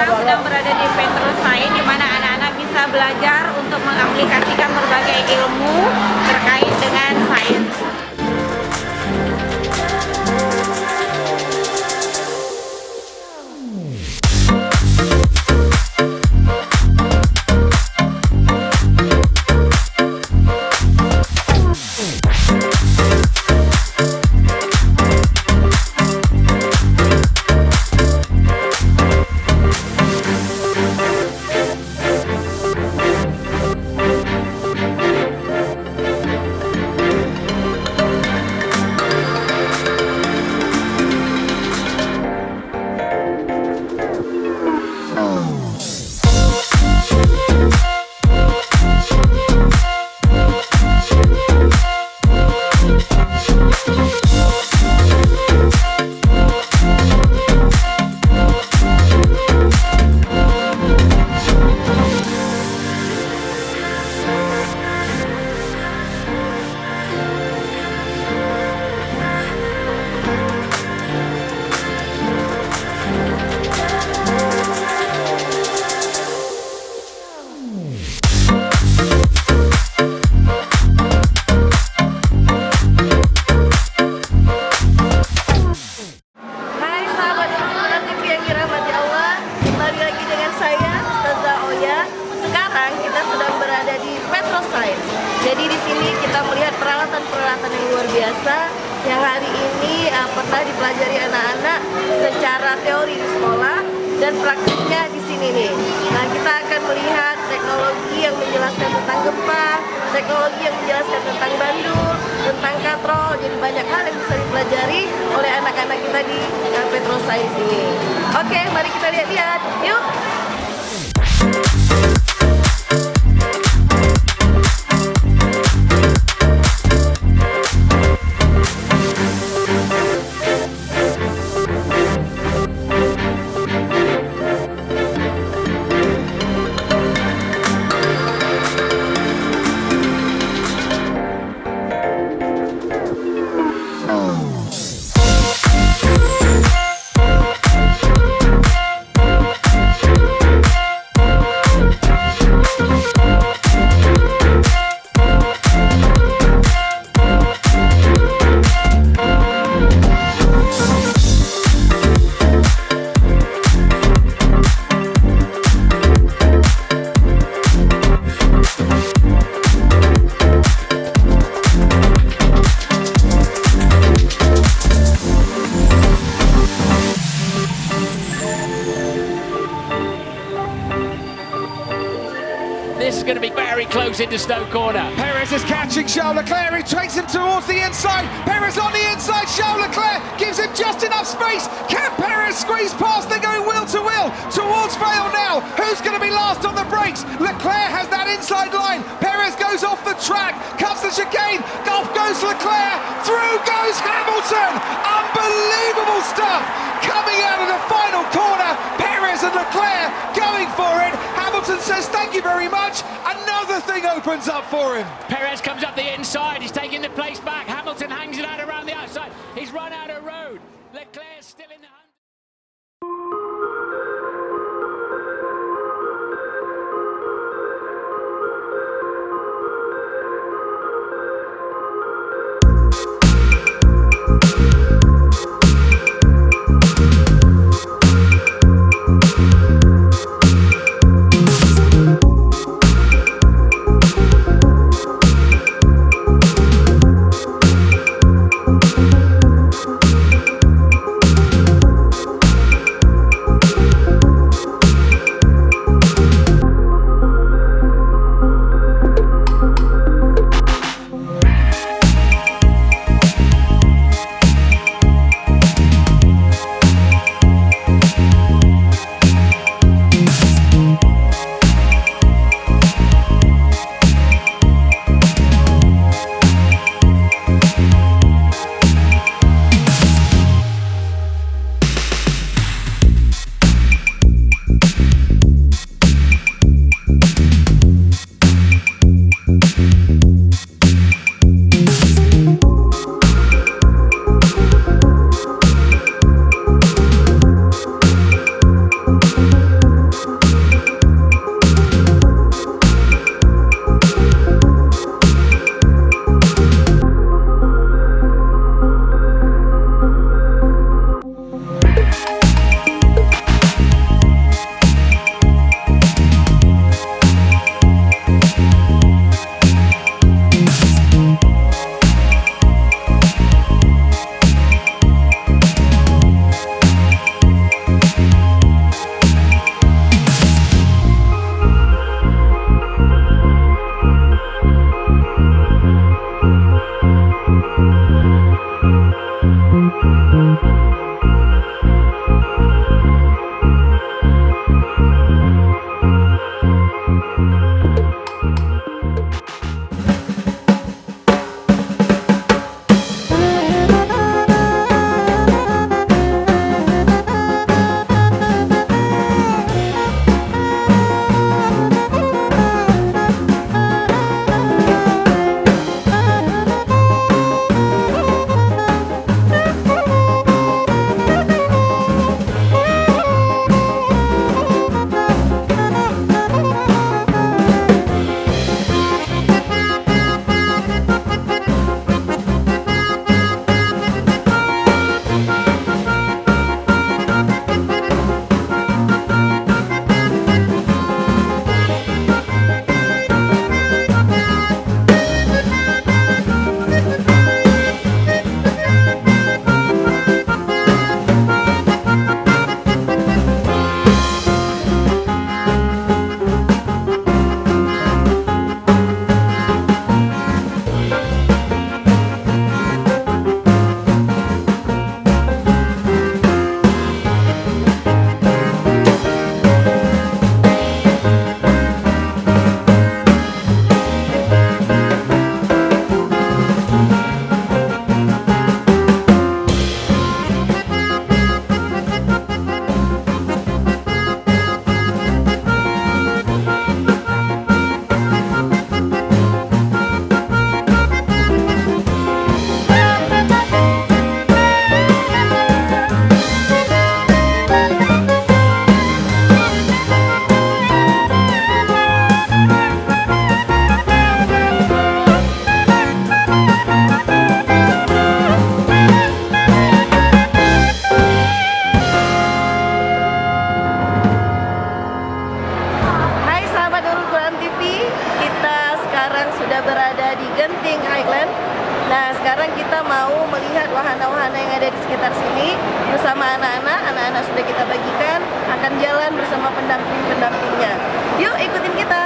sekarang sedang berada di Petrosains, di mana anak-anak bisa belajar untuk mengaplikasikan berbagai ilmu terkait dengan sains. Jadi di sini kita melihat peralatan-peralatan yang luar biasa yang hari ini pernah dipelajari anak-anak secara teori di sekolah dan praktiknya di sini nih. Nah, kita akan melihat teknologi yang menjelaskan tentang gempa, teknologi yang menjelaskan tentang bandul, tentang katrol. Jadi banyak hal yang bisa dipelajari oleh anak-anak kita di Petrosains ini. Oke, mari kita lihat-lihat. Yuk! This is going to be very close into Stoke corner. Perez is catching Charles Leclerc, he takes him towards the inside. Perez on the inside, Charles Leclerc gives him just enough space. Can Perez squeeze past? They're going wheel to wheel towards Vale now. Who's going to be last on the brakes? Leclerc has that inside line. Perez goes off the track, cuts the chicane. Off goes Leclerc, through goes Hamilton. Unbelievable stuff coming out of the final corner. Perez and Leclerc going for it. Hamilton says thank you very much. Another thing opens up for him. Perez comes up the inside, he's taking the place back. Hamilton hangs it out around the outside. He's run out of road. Leclerc's still in the hunt. di Genting Highlands. Nah, sekarang kita mau melihat wahana-wahana yang ada di sekitar sini bersama anak-anak. Anak-anak sudah kita bagikan, akan jalan bersama pendamping-pendampingnya. Yuk, ikutin kita!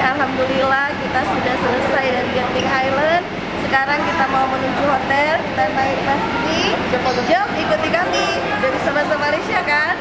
Alhamdulillah kita sudah selesai dari Genting Highlands. Sekarang kita mau menuju hotel. Kita naik bus ini. Jom ikuti kami dari Malaysia kan?